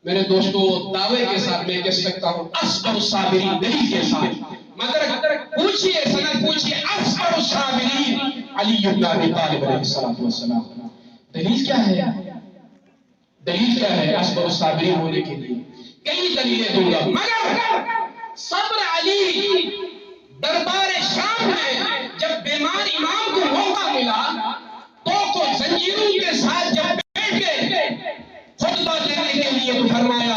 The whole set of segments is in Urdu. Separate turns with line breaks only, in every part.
میرے دوستو دعوے کے ساتھ میں کہہ سکتا ہوں اصبر الصابرین دلیل کے ساتھ، مگر پوچھئے سند پوچھئے اصبر الصابرین علی بن ابی طالب علیہ السلام، دلیل کیا ہے؟ دلیل کیا ہے اصبر الصابرین ہونے کے لیے؟ کئی دلیلیں دوں گا، مگر صبر علی دربار شام میں جب بیمار امام کو موقع ملا تو زنجیروں کے ساتھ جب بیٹھ گئے خطبہ دینے کے لیے تو فرمایا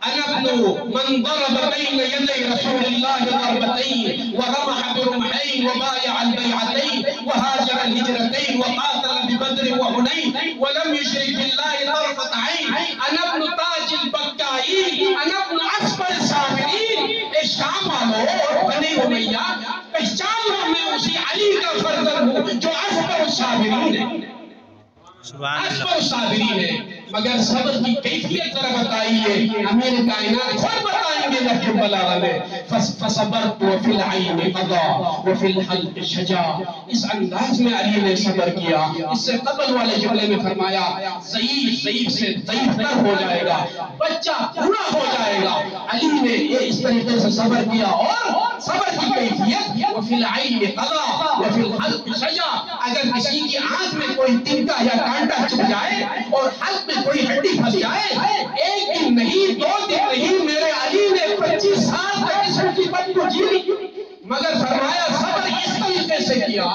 انا ابن من ضرب بین یدی رسول اللہ ضربتین ورمح برمحین وبایع البیعتین وہاجر الہجرتین وقاتل ببدر وحنین ولم یشرک باللہ طرفت عین انا ابن تاج البکائین انا ابن اصبر الصابرین۔ اے شام والو اور بنی امیہ پہچان لو میں اسی علی کا فرزند ہوں جو اصبر الصابرین ہے، اصبر الصابرین ہے۔ مگر صبر کی کیفیت ذرا بتائیے، امیر کائنات خود بتائیں گے نہج البلاغہ میں فصبرت وفی العین قضا وفی الحلق شجا۔ اس انداز میں علی نے صبر کیا۔ اس سے قبل والے جملے میں فرمایا ضعیف سے ضعیف تر ہو جائے گا، بچہ بوڑھا ہو جائے گا۔ علی نے اس طریقے سے صبر کیا، اور صبر کی کیفیت وفی العین قضا وفی الحلق شجا۔ اگر کسی کی آنکھ میں کوئی تنکا یا کانٹا چبھ جائے اور حلق میں کوئی ہڈی پھنس جائے، ایک دن نہیں دو دن نہیں، میرے علی نے 25 سال تک اس مصیبت کو جی، مگر فرمایا صبر اس طریقے سے کیا۔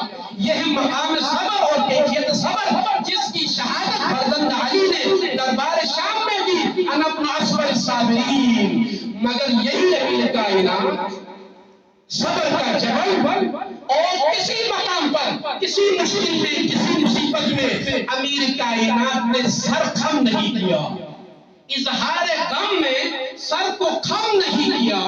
یہ مقام صبر اور کیفیت صبر جس کی شہادت فرزند علی نے دربار شام میں دی، انا ابن اصبر الصابرین۔ مگر یہی امیر کائنات صبر کا جبل، اور کسی مقام پر کسی مشکل میں کسی مصیبت میں امیر کائنات نے سر خم نہیں کیا، اظہار غم میں سر کو خم نہیں کیا،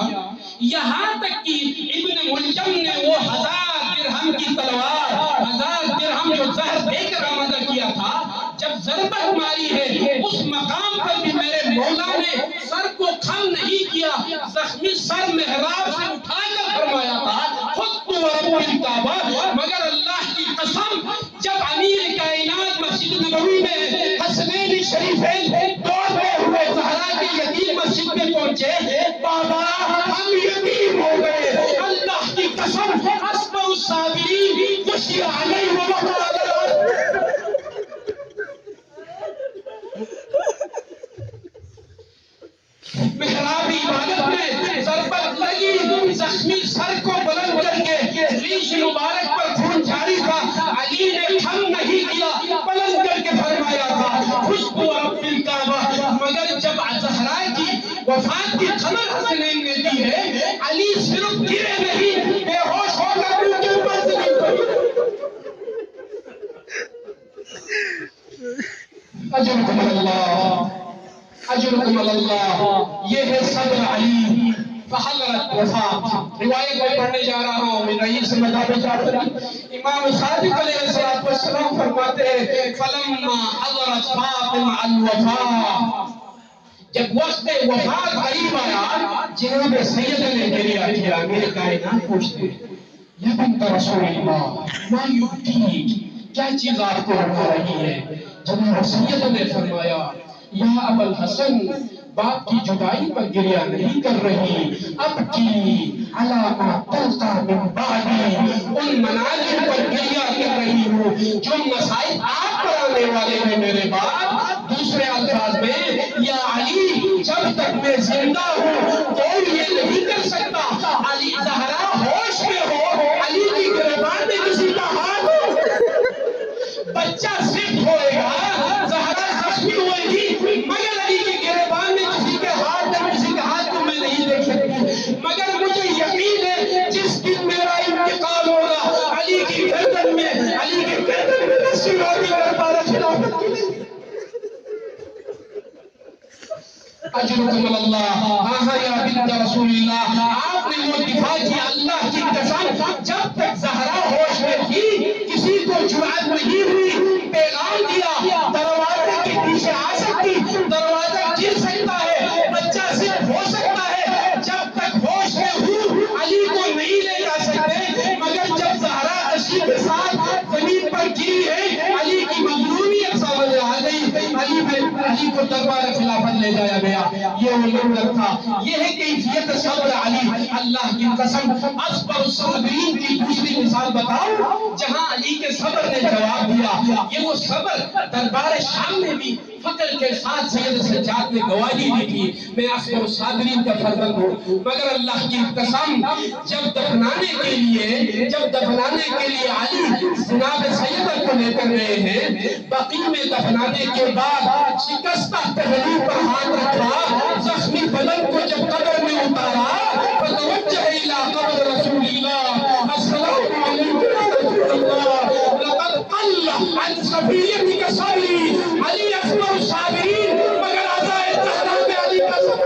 یہاں تک کہ ابن ملجم نے وہ 1000 درہم کی تلوار، 1000 درہم جو زہر دے کر آمادہ کیا تھا، جب ضربت ماری ہے اس مقام پر بھی میرے مولا نے سر کو خم نہیں کیا، زخمی سر محراب سے اٹھا کر فرمایا تھا خود تو رب الکعبہ۔ مگر اللہ کی قسم جب امیر کائنات مسجد نبوی میں حسنین شریفین دوڑتے ہوئے زہرا کے یتیم مسجد میں پہنچے، بابا ہم یتیم ہو گئے، اللہ کی قسم اصبر الصابرین خشی علیہ ووقع محراب عبادت میں ضربت لگی، زخمی سر کو بلند کر کے ریش مبارک پر خون جاری تھا، علی نے تھم نہیں کیا، بلند کر کے فرمایا تھا خوشبو رب الکعبہ۔ مگر جب زہرا کی وفات کی خبر حسنین نے دی ہے، علی صرف گرے نہیں، بے ہوش ہو کر ان کے اوپر سے اجرکم اللہ اجرکم اللہ۔ یہ ہے صبر علی فحضرت وفات۔ روایت میں پڑھنے جا رہا ہوں من رئیس مذہب جعفری، امام صادق علیہ السلام فرماتے ہیں فلما حضرت فاطمہ الوفا، جب وقت وفات قریب آیا، جناب سید نے گریہ کیا۔ امیر کائنات پوچھتے ہیں یا بنت رسول اللہ ما یبکیک، کیا چیز آپ کو رکھا رہی ہے؟ جناب سید نے فرمایا یا ابا الحسن، باپ کی جدائی پر گریہ نہیں کر رہی، اب کی علی ما تلقا من بعدی، ان مناظر پر گریہ کر رہی ہوں جو مسائل آپ پر آنے والے ہیں میرے باپ۔ دوسرے الفاظ میں یا علی جب تک میں زندہ ہوں کوئی یہ نہیں کر سکتا علی زہرا ہوش میں ہو، علی کی گریبان میں کسی کا ہاتھ ہو، بچہ صرف ہوئے گا، زہرا زخمی ہوئے گی، مگر علی کی گریبان میں کسی کے ہاتھ ہے، کسی کے ہاتھ کو میں نہیں دیکھ سکتی۔ مگر مجھے یقین ہے جس دن میرا انتقال ہوگا، علی کی گردن میں رسی روٹی کرتا خلافت کی نہیں۔ اجرکم اللہ۔ ہاں یا بنت رسول اللہ، آپ نے وہ دفاع کیا اللہ کی قسم، جب تک زہرا ہوش میں تھی کسی کو جرأت نہیں ہوئی، پیغام دیا دروازے کے پیچھے آ سکتی، دروازہ گر سکتا ہے، بچہ صرف ہو سکتا ہے، جب تک ہوش میں ہوں علی کو نہیں لے جا سکتے۔ مگر جب زہرا اشی کے ساتھ زمین پر گری ہے، علی کی مظلومیت سمجھ آ گئی، علی کو دربار خلافت لے جایا گیا. یہ وہ منظر تھا. یہ ہے کیفیت صبر علی. اللہ کی قسم اصبر الصابرین کی دوسری مثال بتاؤ جہاں علی کے صبر نے جواب دیا. یہ وہ صبر دربار شام میں بھی فقر کے ساتھ سید سجاد نے گواہی دی تھی میں اصبر الصابرین کا فرزند ہوں. مگر اللہ کی قسم جب دفنانے کے لیے علی جناب سیدہ کو لے کر گئے ہیں, بقیع میں دفنانے کے بعد شکستہ پہلو پر ہاتھ رکھا, زخمی بدن کو جب قبر میں اتارا, فتوجہ الی قبر رسول اللہ السلام علیکم رسول اللہ لقد قل عن صفیتک صبری. علی اصبر الصابرین, مگر عزائے زہرا میں علی کا صبر.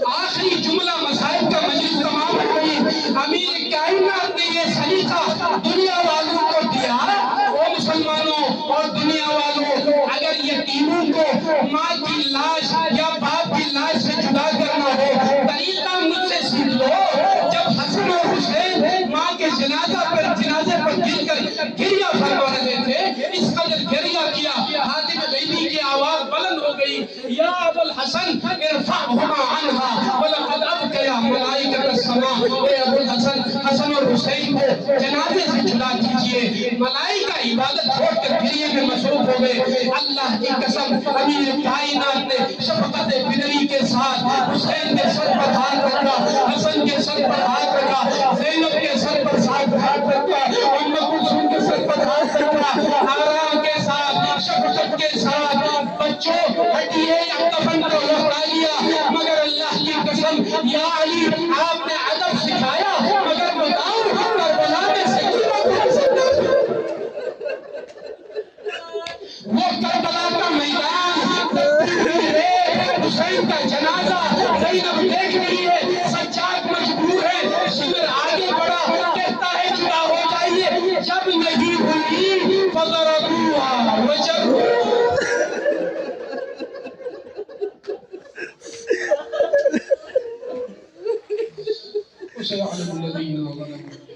آخری جملہ مصائب کا مجلس تمام ہوئی. امیر کائنات نے یہ سلیقہ دنیا والوں کو دیا. او مسلمانوں اور دنیا والوں, اگر یتیموں کو ماں کی لاش یا باپ کی لاش سے جدا کرنا ہو, طریقہ مجھ سے سیکھ لو. جب حسن اور حسین ماں کے جنازے پر گر کر گریہ فرما رہے تھے, اس قدر گریہ کیا, حاتم غیبی کی آواز بلند ہو گئی, یا ابو الحسن ارفعہما عنہا ولقد ابقیا ملائکۃ السماء. اے ابو الحسن, حسن اور حسین کو جنازے سے جدا کیجئے. ملائکہ عبادت چھوڑ کر گریہ میں مصروف ہو گئے. اللہ کی قسم امیر کائنات نے شفقت پدری کے ساتھ حسین کے سر پر ہاتھ رکھا, حسن کے سر پر ہاتھ رکھا, زینب کے سر پر ہاتھ رکھا, ام کلثوم کے سر پر ہاتھ رکھا, آرام کے ساتھ شفقت کے ساتھ. بچوں ہٹیے یا کفن کو لوٹا لیا. مگر اللہ کی قسم یا علی آپ نے ادب سکھایا, مگر بتاؤ کربلا میں سکینہ کو کیسے دیا؟ وہ کربلا کا میدان, حسین کا جنازہ زینب دیکھ رہی ہے, سجاد مجبور ہے, شمر آگے بڑھا, کہتا ہے جدا ہو جائیے. جب نہیں ہوئی فضربوها وجروا. وسيعلم الذين ظلموا